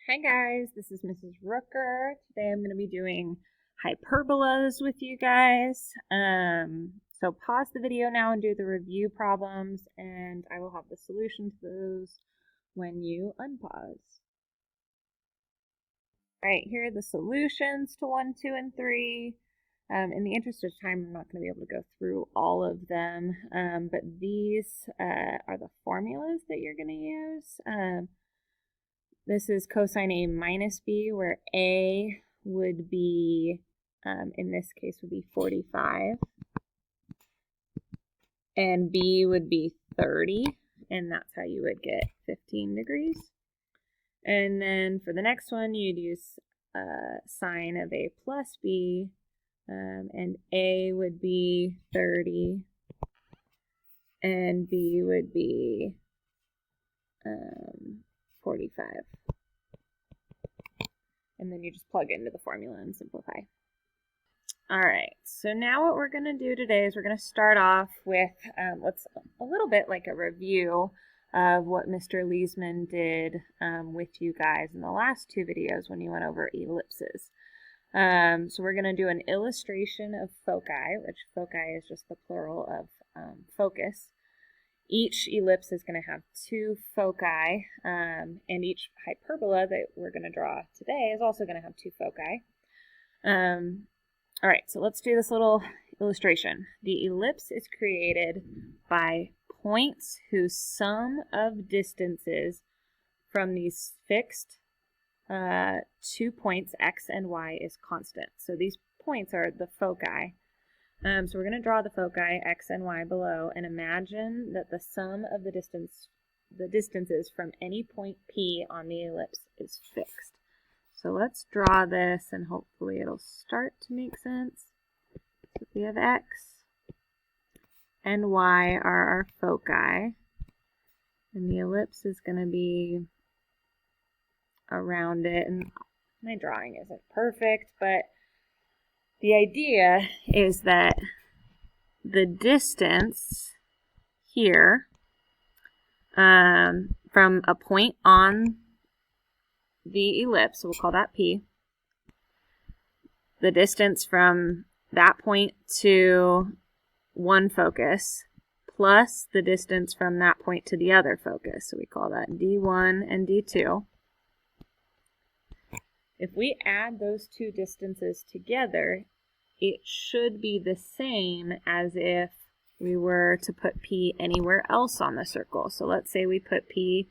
Hi guys, this is Mrs. Rooker. Today I'm going to be doing hyperbolas with you guys. So pause the video now and do the review problems, and I will have the solution to those when you unpause. Alright, here are the solutions to 1, 2, and 3. In the interest of time, I'm not going to be able to go through all of them, but these are the formulas that you're going to use. This is cosine A minus B, where A would be, in this case, would be 45, and B would be 30, and that's how you would get 15 degrees. And then for the next one, you'd use sine of A plus B, and A would be 30, and B would be 45. And then you just plug into the formula and simplify. Alright, so now what we're going to do today is we're going to start off with what's a little bit like a review of what Mr. Leesman did with you guys in the last two videos when he went over ellipses. So we're going to do an illustration of foci, which foci is just the plural of focus. Each ellipse is going to have two foci, and each hyperbola that we're going to draw today is also going to have two foci. All right, so let's do this little illustration. The ellipse is created by points whose sum of distances from these fixed 2 points, x and y, is constant. So these points are the foci. So we're going to draw the foci x and y below, and imagine that the sum of the distances from any point P on the ellipse is fixed. So let's draw this, and hopefully it'll start to make sense. So we have x and y are our foci, and the ellipse is going to be around it. And my drawing isn't perfect, but the idea is that the distance here from a point on the ellipse, so we'll call that P, the distance from that point to one focus plus the distance from that point to the other focus, so we call that D1 and D2. If we add those two distances together, it should be the same as if we were to put P anywhere else on the circle. So let's say we put P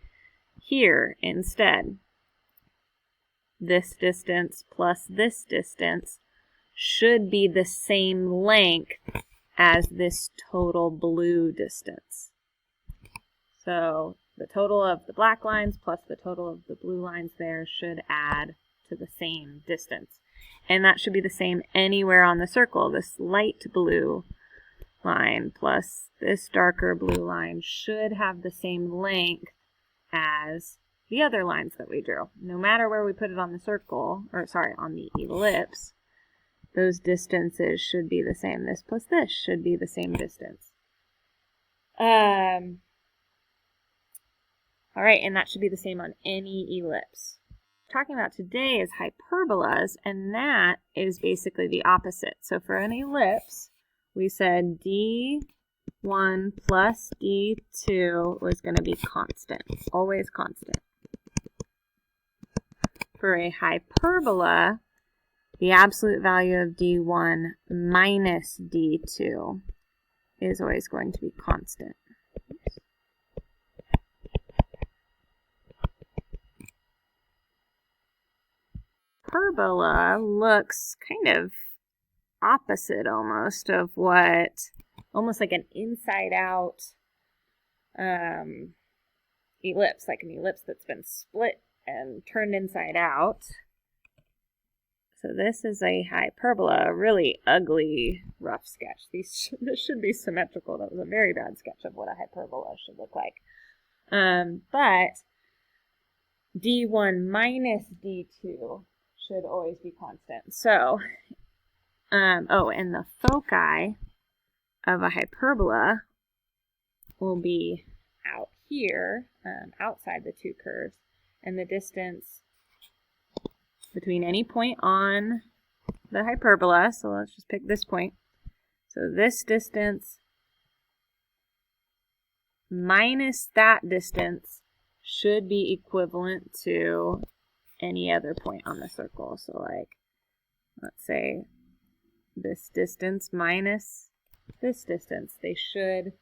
here instead. This distance plus this distance should be the same length as this total blue distance. So the total of the black lines plus the total of the blue lines there should add to the same distance. And that should be the same anywhere on the circle. This light blue line plus this darker blue line should have the same length as the other lines that we drew. No matter where we put it on the circle, or sorry, on the ellipse, those distances should be the same. This plus this should be the same distance. All right, and that should be the same on any ellipse. Talking about today is hyperbolas, and that is basically the opposite. So for an ellipse, we said D1 plus D2 was going to be constant, always constant. For a hyperbola, the absolute value of D1 minus D2 is always going to be constant. Hyperbola looks kind of opposite almost of what, almost like an inside out ellipse, like an ellipse that's been split and turned inside out. So this is a hyperbola, a really ugly, rough sketch. This should be symmetrical. That was a very bad sketch of what a hyperbola should look like. But D1 minus D2 should always be constant. So, and the foci of a hyperbola will be out here, outside the two curves, and the distance between any point on the hyperbola. So let's just pick this point. So this distance minus that distance should be equivalent to any other point on the circle. So like, let's say this distance minus this distance, they should,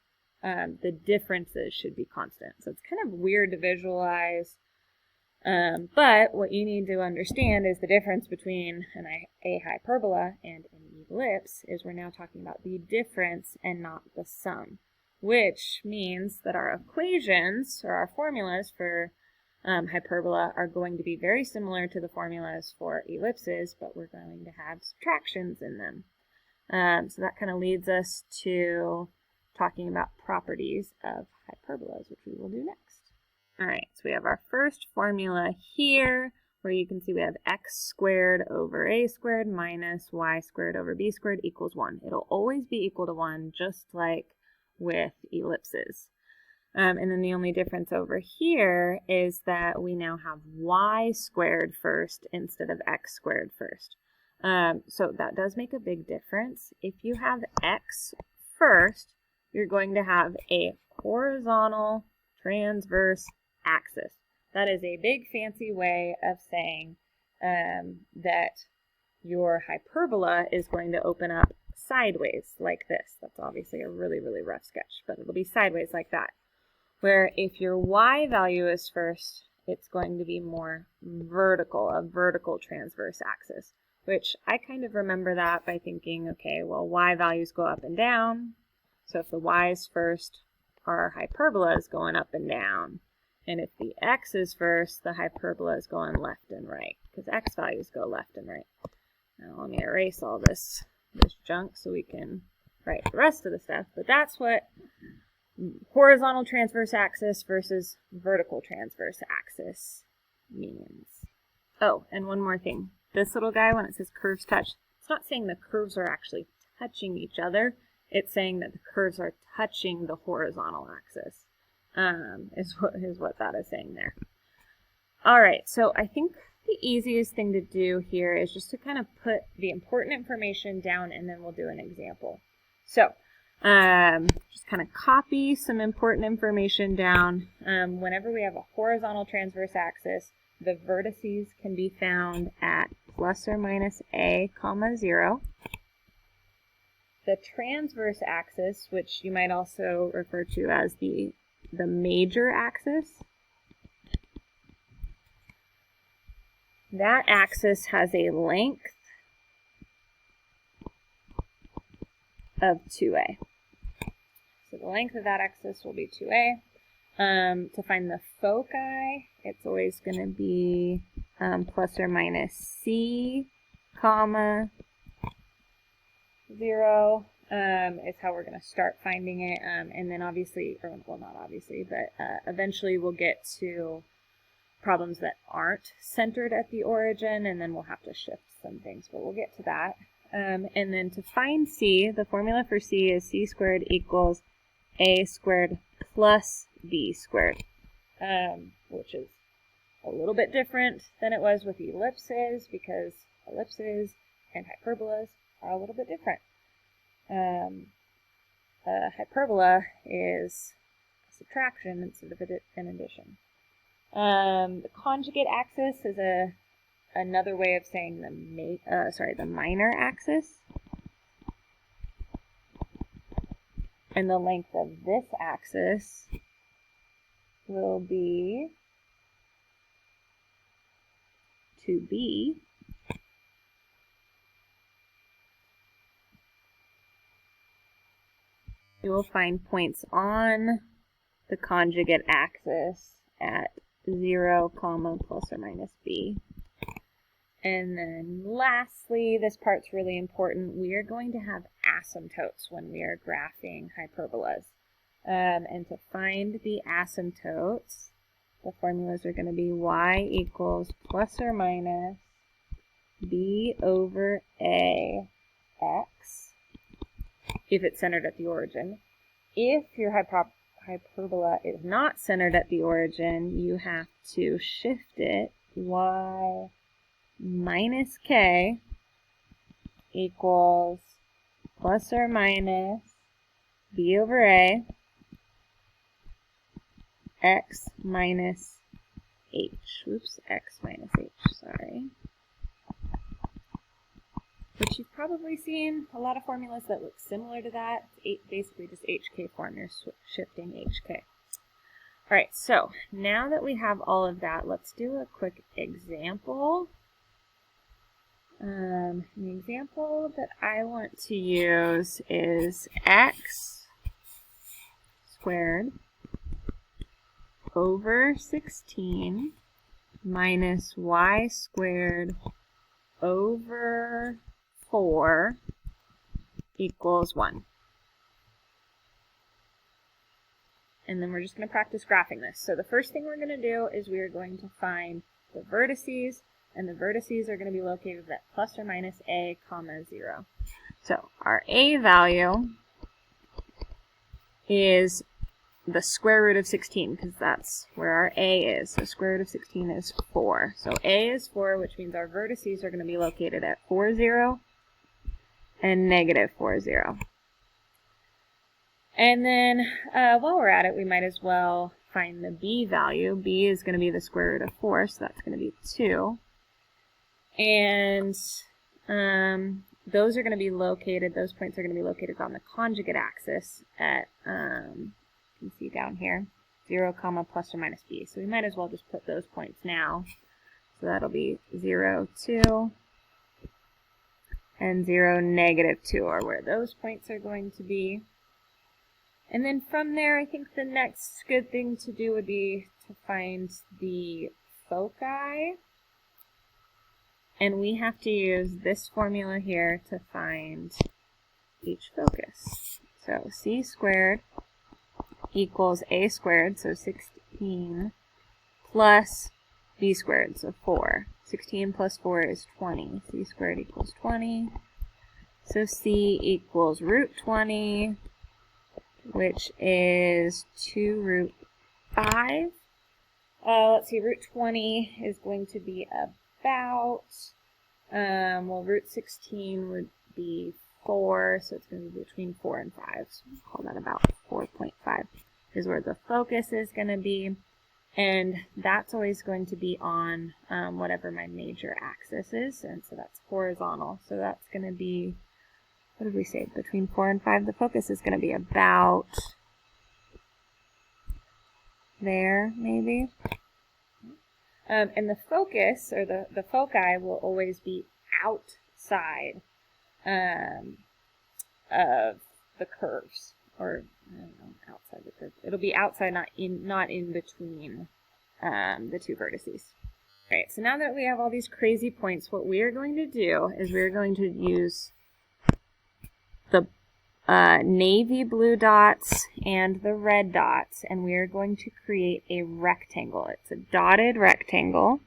the differences should be constant. So it's kind of weird to visualize, but what you need to understand is the difference between a hyperbola and an ellipse is we're now talking about the difference and not the sum, which means that our equations or our formulas for hyperbola are going to be very similar to the formulas for ellipses, but we're going to have subtractions in them. So that kind of leads us to talking about properties of hyperbolas, which we will do next. All right, so we have our first formula here, where you can see we have x squared over a squared minus y squared over b squared equals 1. It'll always be equal to 1, just like with ellipses. And then the only difference over here is that we now have y squared first instead of x squared first. So that does make a big difference. If you have x first, you're going to have a horizontal transverse axis. That is a big fancy way of saying that your hyperbola is going to open up sideways like this. That's obviously a really, really rough sketch, but it'll be sideways like that. Where if your y value is first, it's going to be more vertical, a vertical transverse axis, which I kind of remember that by thinking, okay, well, y values go up and down. So if the y is first, our hyperbola is going up and down. And if the x is first, the hyperbola is going left and right, because x values go left and right. Now let me erase all this junk so we can write the rest of the stuff. But that's what horizontal transverse axis versus vertical transverse axis means. Oh, and one more thing. This little guy, when it says curves touch, it's not saying the curves are actually touching each other. It's saying that the curves are touching the horizontal axis, is what that is saying there. All right, so I think the easiest thing to do here is just to kind of put the important information down, and then we'll do an example. So just kind of copy some important information down. Whenever we have a horizontal transverse axis, the vertices can be found at plus or minus a, 0. The transverse axis, which you might also refer to as the major axis, that axis has a length of 2a. So the length of that axis will be 2a. To find the foci, it's always going to be plus or minus c, 0 is how we're going to start finding it. And then obviously, or well, not obviously, but eventually we'll get to problems that aren't centered at the origin, and then we'll have to shift some things, but we'll get to that. And then to find c, the formula for c is c squared equals a squared plus b squared, which is a little bit different than it was with ellipses, because ellipses and hyperbolas are a little bit different. A hyperbola is a subtraction instead of an addition. The conjugate axis is another way of saying the minor axis. And the length of this axis will be 2b. You will find points on the conjugate axis at 0, plus or minus b. And then lastly, this part's really important. We are going to have asymptotes when we are graphing hyperbolas. And to find the asymptotes, the formulas are going to be y equals plus or minus b over a x, if it's centered at the origin. If your hyperbola is not centered at the origin, you have to shift it y minus k equals plus or minus b over a x minus h. Oops, x minus h, sorry. Which you've probably seen a lot of formulas that look similar to that. It's basically just hk form, you're shifting hk. Alright, so now that we have all of that, let's do a quick example. The example that I want to use is x squared over 16 minus y squared over 4 equals 1. And then we're just going to practice graphing this. So the first thing we're going to do is we are going to find the vertices, and the vertices are going to be located at plus or minus a comma 0. So our a value is the square root of 16, because that's where our a is. So square root of 16 is 4. So a is 4, which means our vertices are going to be located at 4, 0 and negative 4, 0. And then while we're at it, we might as well find the b value. B is going to be the square root of 4, so that's going to be 2. And those are going to be located, those points are going to be located on the conjugate axis at, you can see down here, 0, comma, plus or minus b. So we might as well just put those points now. So that'll be 0, 2, and 0, negative 2 are where those points are going to be. And then from there, I think the next good thing to do would be to find the foci. And we have to use this formula here to find each focus. So c squared equals a squared, so 16, plus b squared, so 4. 16 plus 4 is 20. C squared equals 20. So c equals root 20, which is 2 root 5. Let's see, root 20 is going to be about, well, root 16 would be 4, so it's going to be between 4 and 5. So we'll call that about 4.5 is where the focus is going to be. And that's always going to be on whatever my major axis is, and so that's horizontal. So that's going to be, what did we say, between 4 and 5? The focus is going to be about there, maybe. And the focus, or the foci, will always be outside of the curves, or I don't know, outside the curve. It'll be outside, not in between the two vertices. All right, so now that we have all these crazy points, what we are going to do is we're going to use the navy blue dots and the red dots, and we are going to create a rectangle. It's a dotted rectangle.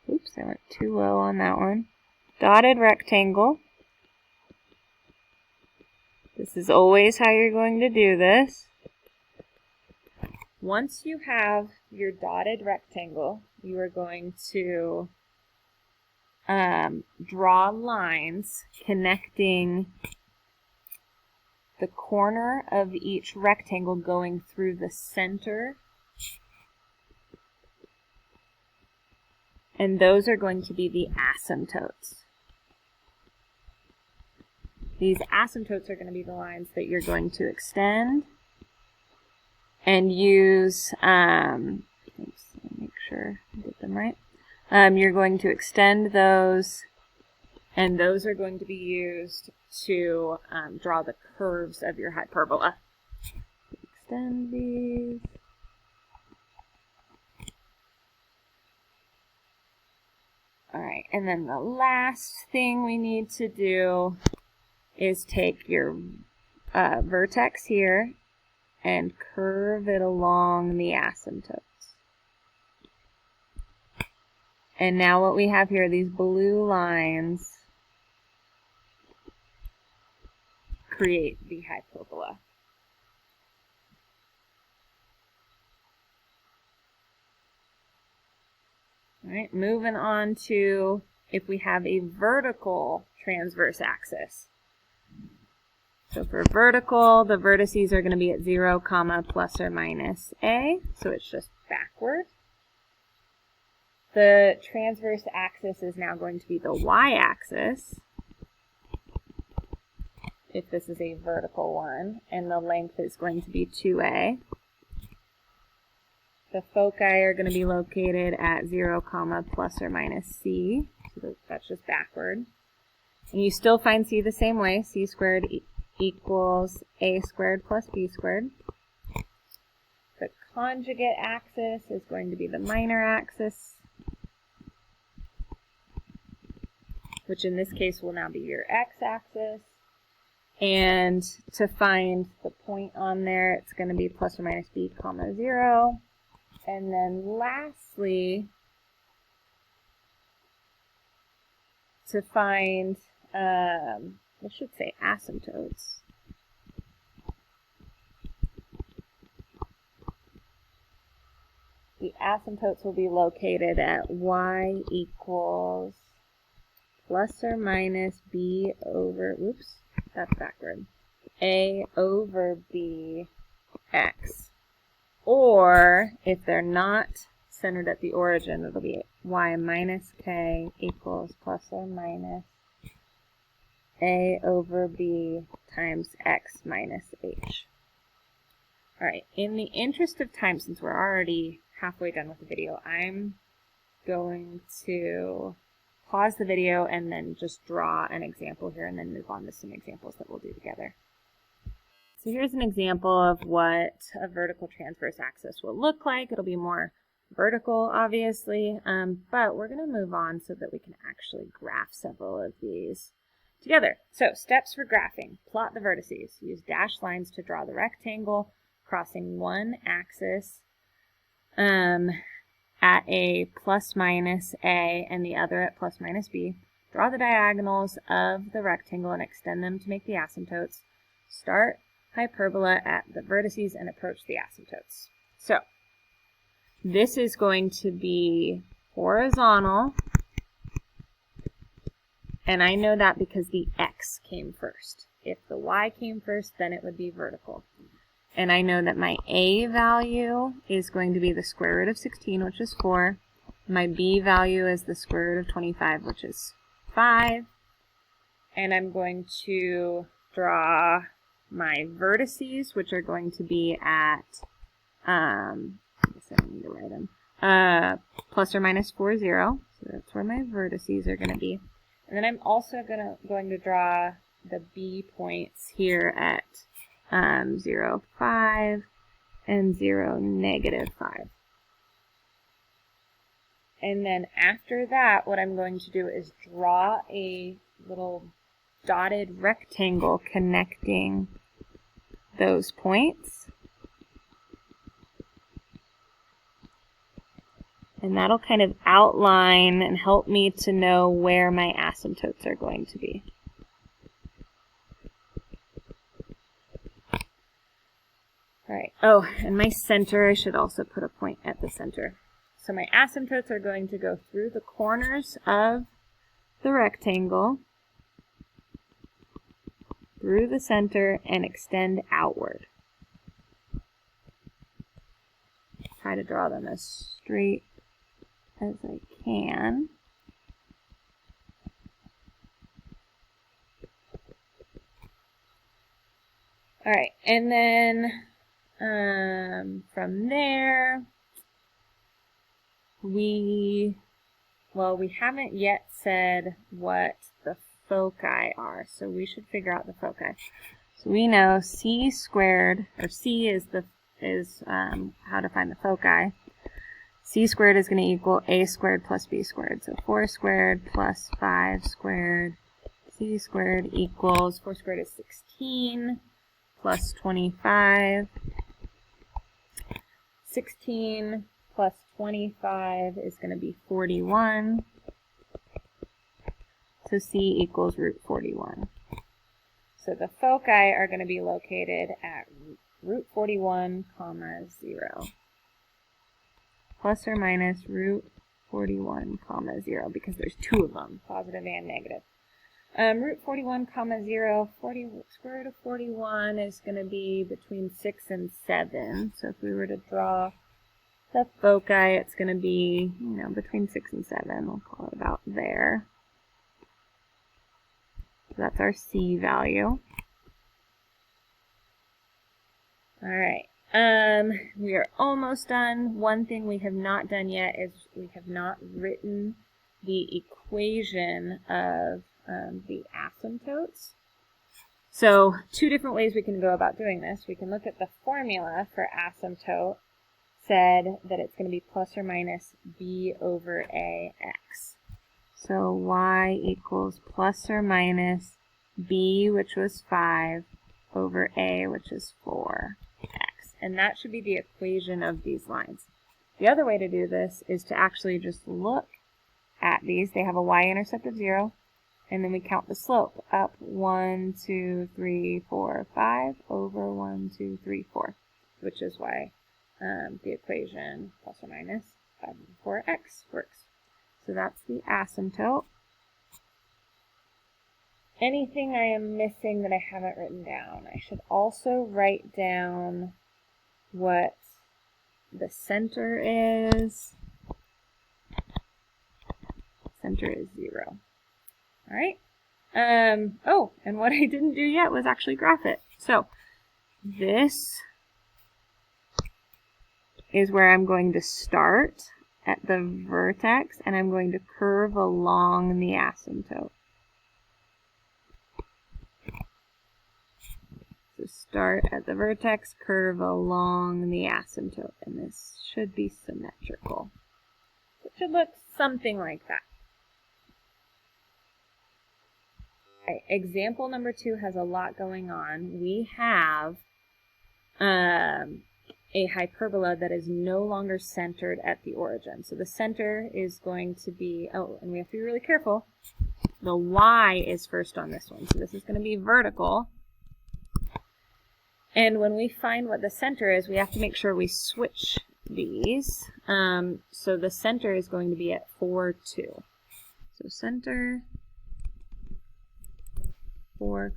Oops, I went too low on that one. Dotted rectangle. This is always how you're going to do this. Once you have your dotted rectangle, you are going to draw lines connecting the corner of each rectangle going through the center. And those are going to be the asymptotes. These asymptotes are going to be the lines that you're going to extend and use, oops, let me make sure I did them right. You're going to extend those, and those are going to be used to draw the curves of your hyperbola. Extend these. All right, and then the last thing we need to do is take your vertex here and curve it along the asymptotes. And now what we have here, these blue lines create the hyperbola. All right, moving on to if we have a vertical transverse axis. So for vertical, the vertices are going to be at 0, comma, plus or minus a, so it's just backward. The transverse axis is now going to be the y-axis, if this is a vertical one, and the length is going to be 2a. The foci are going to be located at 0, comma, plus or minus c, so that's just backward. And you still find c the same way, c squared equals a squared plus b squared. The conjugate axis is going to be the minor axis, which in this case will now be your x-axis. And to find the point on there, it's going to be plus or minus b, comma, 0. And then lastly, to find, I should say asymptotes. The asymptotes will be located at y equals plus or minus b over, oops, that's backward, a over b x. Or, if they're not centered at the origin, it'll be y minus k equals plus or minus a over b times x minus h. Alright, in the interest of time, since we're already halfway done with the video, I'm going to pause the video and then just draw an example here and then move on to some examples that we'll do together. So here's an example of what a vertical transverse axis will look like. It'll be more vertical, obviously, but we're going to move on so that we can actually graph several of these together. So steps for graphing. Plot the vertices. Use dashed lines to draw the rectangle crossing one axis at a plus minus a and the other at plus minus b. Draw the diagonals of the rectangle and extend them to make the asymptotes. Start hyperbola at the vertices and approach the asymptotes. So this is going to be horizontal, and I know that because the x came first. If the y came first, then it would be vertical. And I know that my a value is going to be the square root of 16, which is 4. My b value is the square root of 25, which is 5. And I'm going to draw my vertices, which are going to be at, I guess I don't need to write them, plus or minus 4, 0. So that's where my vertices are going to be. And then I'm also going to draw the b points here at 0, 5, and 0, negative 5. And then after that, what I'm going to do is draw a little dotted rectangle connecting those points. And that'll kind of outline and help me to know where my asymptotes are going to be. Alright, oh, and my center, I should also put a point at the center. So my asymptotes are going to go through the corners of the rectangle, through the center, and extend outward. Try to draw them as straight as I can. Alright, and then from there, we haven't yet said what the foci are, so we should figure out the foci. So we know c squared, or c is how to find the foci. C squared is going to equal a squared plus b squared. So 4 squared plus 5 squared, c squared equals, 4 squared is 16 plus 25. 16 plus 25 is going to be 41. So c equals root 41. So the foci are going to be located at root 41, comma 0. Plus or minus root 41 comma 0, because there's two of them, positive and negative. Root 41 comma 0, square root of 41 is going to be between 6 and 7. So if we were to draw the foci, it's going to be, between 6 and 7. We'll call it about there. So that's our C value. All right. We are almost done. One thing we have not done yet is we have not written the equation of the asymptotes. So two different ways we can go about doing this. We can look at the formula for asymptote, said that it's going to be plus or minus b over ax. So y equals plus or minus b, which was 5, over a, which is 4x. And that should be the equation of these lines. The other way to do this is to actually just look at these. They have a y-intercept of 0. And then we count the slope up 1, 2, 3, 4, 5 over 1, 2, 3, 4, which is why the equation plus or minus 5 over 4x works. So that's the asymptote. Anything I am missing that I haven't written down? I should also write down what the center is. Center is 0. All right. Oh, and what I didn't do yet was actually graph it. So this is where I'm going to start at the vertex, and I'm going to curve along the asymptote. So start at the vertex, curve along the asymptote, and this should be symmetrical. It should look something like that. Okay, example number 2 has a lot going on. We have a hyperbola that is no longer centered at the origin. So the center is going to be, oh, and we have to be really careful. The y is first on this one. So this is going to be vertical. And when we find what the center is, we have to make sure we switch these. So the center is going to be at 4, 2. So center 4,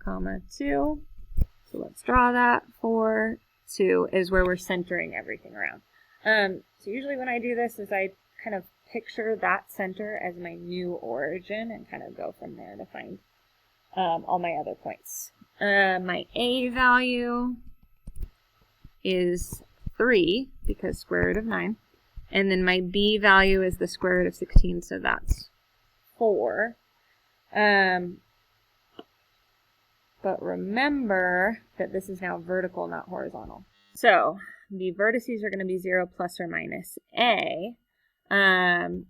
2. So let's draw that. 4, 2 is where we're centering everything around. So usually when I do this is I kind of picture that center as my new origin and kind of go from there to find all my other points. My a value is 3 because square root of 9. And then my b value is the square root of 16, so that's 4. But remember that this is now vertical, not horizontal. So the vertices are going to be 0 plus or minus a. And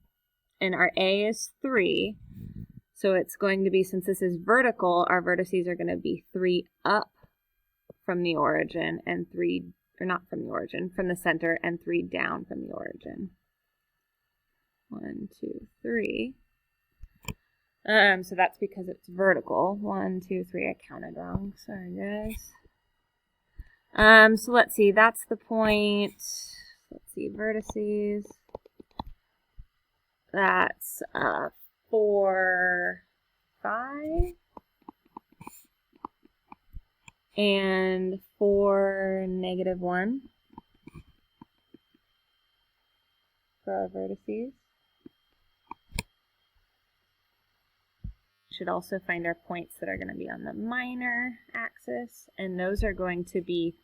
our a is 3. So it's going to be, since this is vertical, our vertices are going to be 3 up from the origin and 3, or not from the origin, from the center, and 3 down from the origin. 1, 2, 3. So that's because it's vertical. 1, 2, 3. I counted wrong. Sorry, guys. So let's see. That's the point. Let's see. Vertices. That's 4, 5. And 4, -1 for our vertices. Should also find our points that are going to be on the minor axis, and those are going to be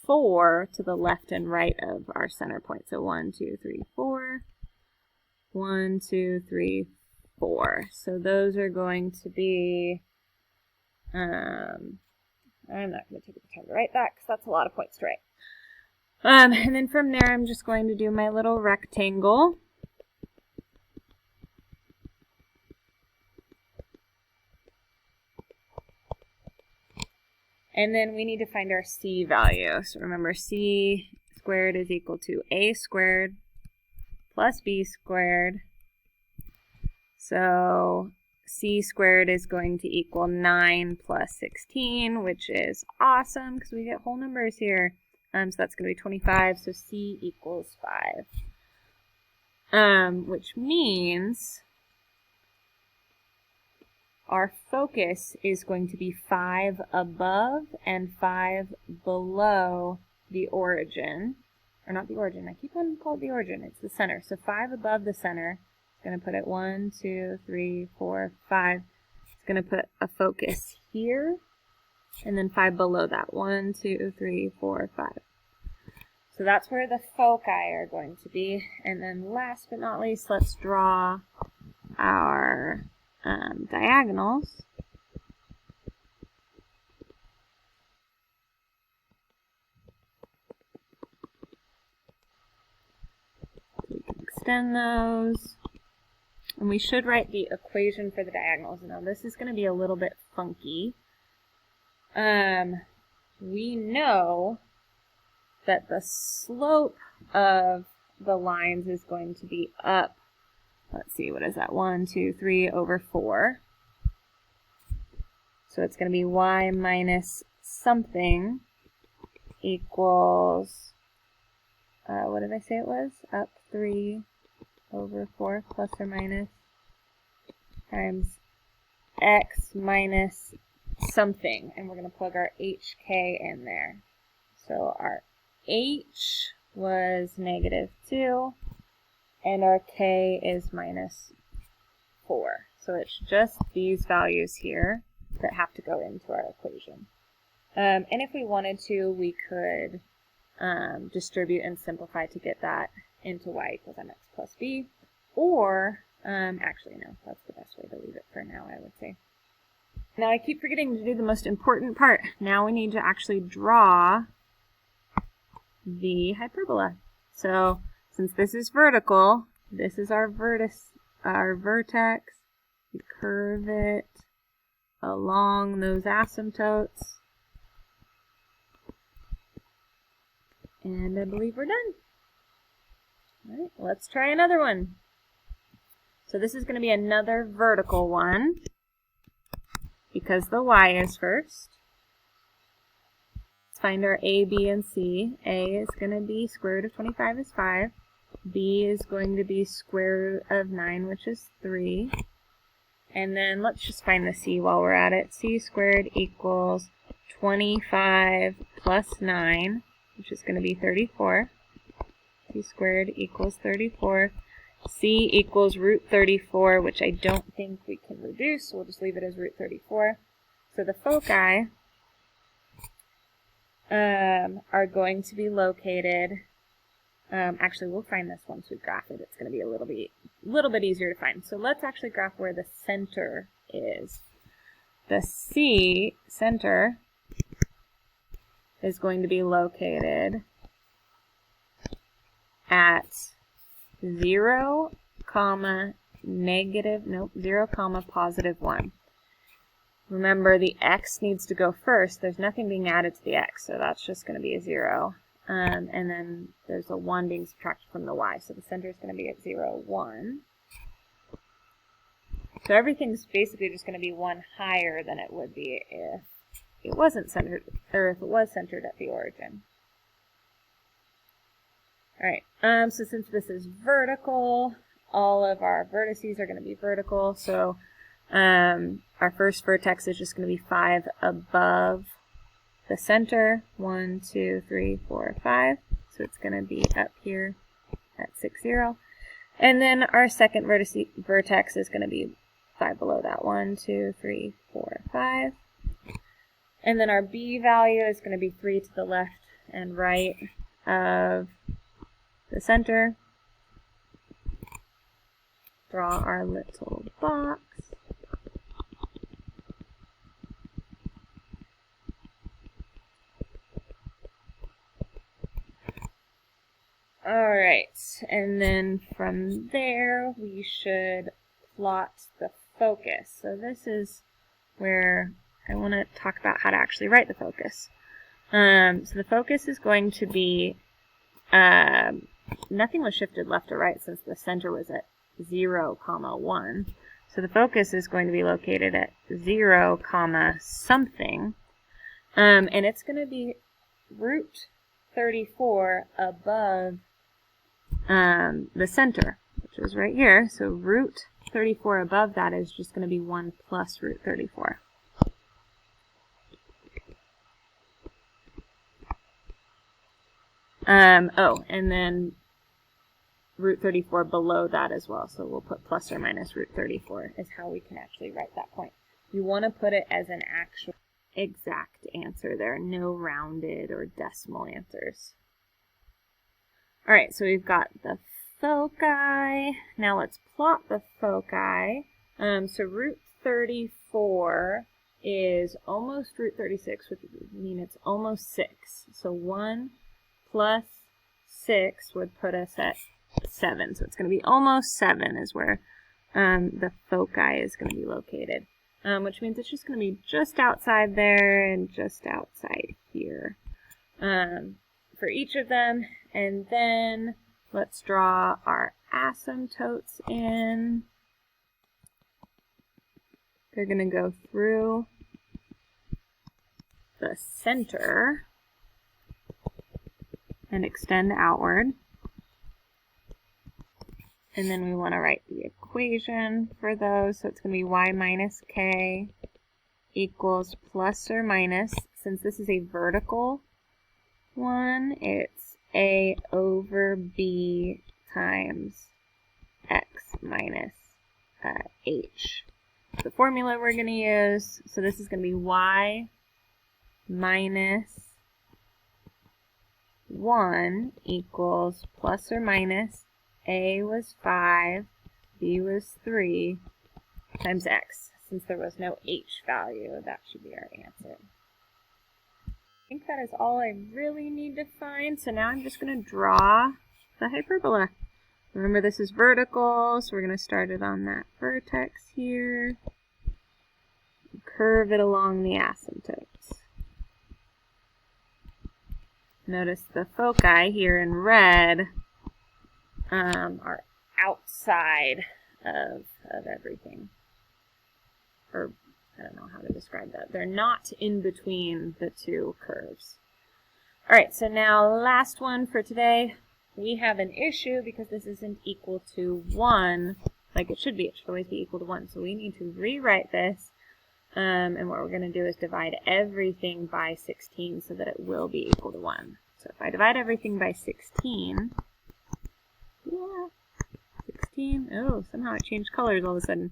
4 to the left and right of our center point. So 1, 2, 3, 4. 1, 2, 3, 4. So those are going to be, I'm not going to take the time to write that because that's a lot of points to write. And then from there, I'm just going to do my little rectangle. And then we need to find our c value. So remember, c squared is equal to a squared plus b squared. So c squared is going to equal 9 plus 16, which is awesome because we get whole numbers here. So that's going to be 25, so c equals 5. which means our focus is going to be 5 above and 5 below the origin. Or not the origin, I keep on calling it the origin, it's the center. So 5 above the center, it's going to put it 1, 2, 3, 4, 5. It's going to put a focus here, and then 5 below that. 1, 2, 3, 4, 5. So that's where the foci are going to be. And then last but not least, let's draw our diagonals. We can extend those. And we should write the equation for the diagonals. Now this is going to be a little bit funky. We know that the slope of the lines is going to be up. Let's see, what is that? 1, 2, 3 over 4. So it's going to be y minus something equals, what did I say it was? Up 3 over 4 plus or minus times x minus something. And we're going to plug our hk in there. So our h was -2. And our k is -4. So it's just these values here that have to go into our equation. And if we wanted to, we could distribute and simplify to get that into y equals mx plus b. Or, actually no, that's the best way to leave it for now, I would say. Now I keep forgetting to do the most important part. Now we need to actually draw the hyperbola. So, since this is vertical, this is our vertex. We curve it along those asymptotes. And I believe we're done. All right, let's try another one. So this is going to be another vertical one because the y is first. Let's find our a, b, and c. A is going to be square root of 25 is 5. B is going to be square root of 9, which is 3. And then let's just find the c while we're at it. C squared equals 25 plus 9, which is going to be 34. C squared equals 34. C equals root 34, which I don't think we can reduce, so we'll just leave it as root 34. So the foci are going to be located, actually we'll find this once we graph it. It's going to be a little bit easier to find. So let's actually graph where the center is. The C center is going to be located at 0, positive 1. Remember, the x needs to go first. There's nothing being added to the x, so that's just going to be a 0. And then there's a 1 being subtracted from the y, so the center is going to be at 0, 1. So everything's basically just going to be 1 higher than it would be if it wasn't centered, or if it was centered at the origin. Alright, so since this is vertical, all of our vertices are going to be vertical, so our first vertex is just going to be 5 above the center. 1, 2, 3, 4, 5. So it's going to be up here at 6, 0. And then our second vertex is going to be 5 below that. 1, 2, 3, 4, 5. And then our B value is going to be 3 to the left and right of the center. Draw our little box. Alright, and then from there we should plot the focus. So this is where I want to talk about how to actually write the focus. So the focus is going to be, nothing was shifted left or right since the center was at 0, 1. So the focus is going to be located at 0, something. And it's going to be root 34 above the center. which is right here. So root 34 above that is just going to be 1 plus root 34. Oh, and then root 34 below that as well. So we'll put plus or minus root 34 is how we can actually write that point. You want to put it as an actual exact answer. There are no rounded or decimal answers. All right, so we've got the foci. Now let's plot the foci. So root 34 is almost root 36, which would mean it's almost 6. So 1 plus 6 would put us at 7. So it's going to be almost 7 is where the foci is going to be located, which means it's just going to be just outside there and just outside here for each of them. And then let's draw our asymptotes in. They're going to go through the center and extend outward. And then we want to write the equation for those. So it's going to be y minus k equals plus or minus. Since this is a vertical one, it's a over b times x minus h. The formula we're going to use, so this is going to be y minus 1 equals plus or minus a was 5, b was 3, times x. Since there was no h value, that should be our answer. I think that is all I really need to find. So now I'm just going to draw the hyperbola. Remember, this is vertical, so we're going to start it on that vertex here. Curve it along the asymptotes. Notice the foci here in red are outside of everything. Or, I don't know how to describe that. They're not in between the two curves. Alright, so now last one for today. We have an issue because this isn't equal to 1 like it should be. It should always be equal to 1. So we need to rewrite this. And what we're going to do is divide everything by 16 so that it will be equal to 1. So if I divide everything by 16, 16, oh, somehow it changed colors all of a sudden.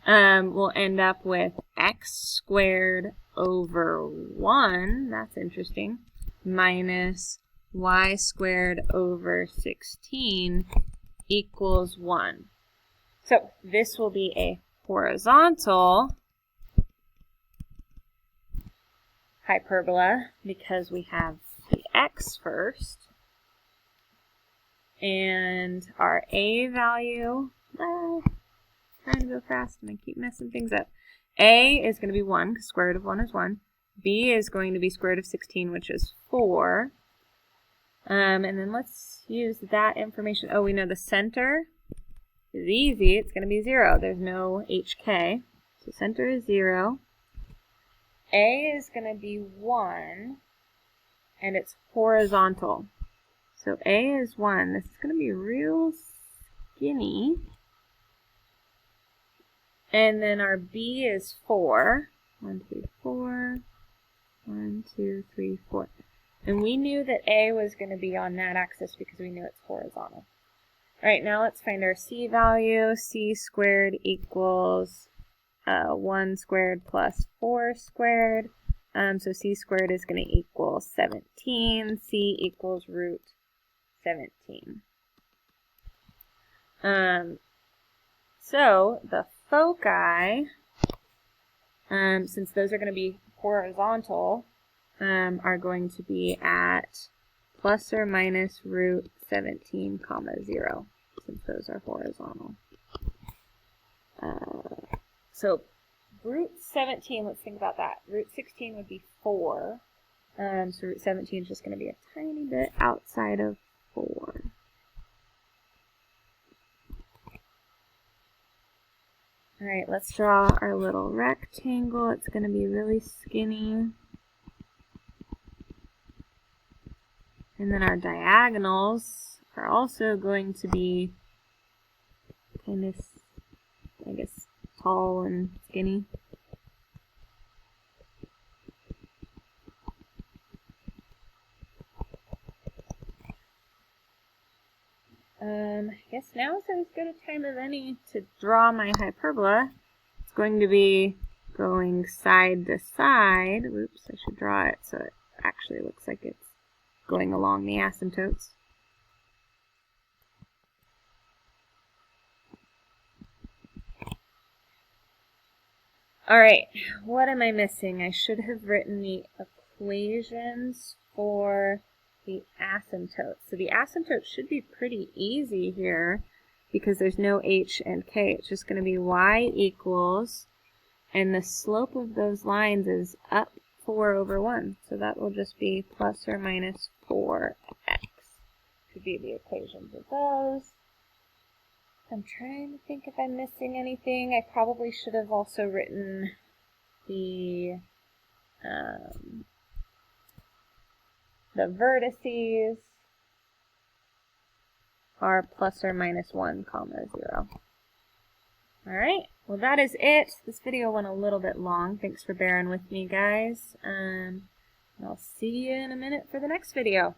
We'll end up with x squared over 1, that's interesting, minus y squared over 16 equals 1. So this will be a horizontal hyperbola because we have the x first. And our a value, trying to go fast and I keep messing things up. A is going to be 1 because square root of 1 is 1. B is going to be square root of 16, which is 4. And then let's use that information. Oh, we know the center is easy. It's going to be 0. There's no HK. So center is 0. A is going to be 1, and it's horizontal. So A is 1. This is going to be real skinny. And then our B is 4. 1, 2, 4. 1, 2, 3, 4. And we knew that A was going to be on that axis because we knew it's horizontal. All right, now let's find our C value. C squared equals 1 squared plus 4 squared. So C squared is going to equal 17. C equals root 17. So the foci, since those are going to be horizontal, are going to be at plus or minus root 17 comma 0, since those are horizontal. So root 17, let's think about that. Root 16 would be 4. So root 17 is just going to be a tiny bit outside of 4. All right, let's draw our little rectangle. It's going to be really skinny. And then our diagonals are also going to be kind of, I guess, tall and skinny. I guess now is as good a time as any to draw my hyperbola. It's going to be going side to side. Oops, I should draw it so it actually looks like it's going along the asymptotes. Alright, what am I missing? I should have written the equations for the asymptotes. So the asymptote should be pretty easy here because there's no h and k. It's just going to be y equals, and the slope of those lines is up 4 over 1. So that will just be plus or minus 4x. Could be the equations of those. I'm trying to think if I'm missing anything. I probably should have also written the vertices are plus or minus 1, 0. Alright, well that is it. This video went a little bit long. Thanks for bearing with me, guys. I'll see you in a minute for the next video.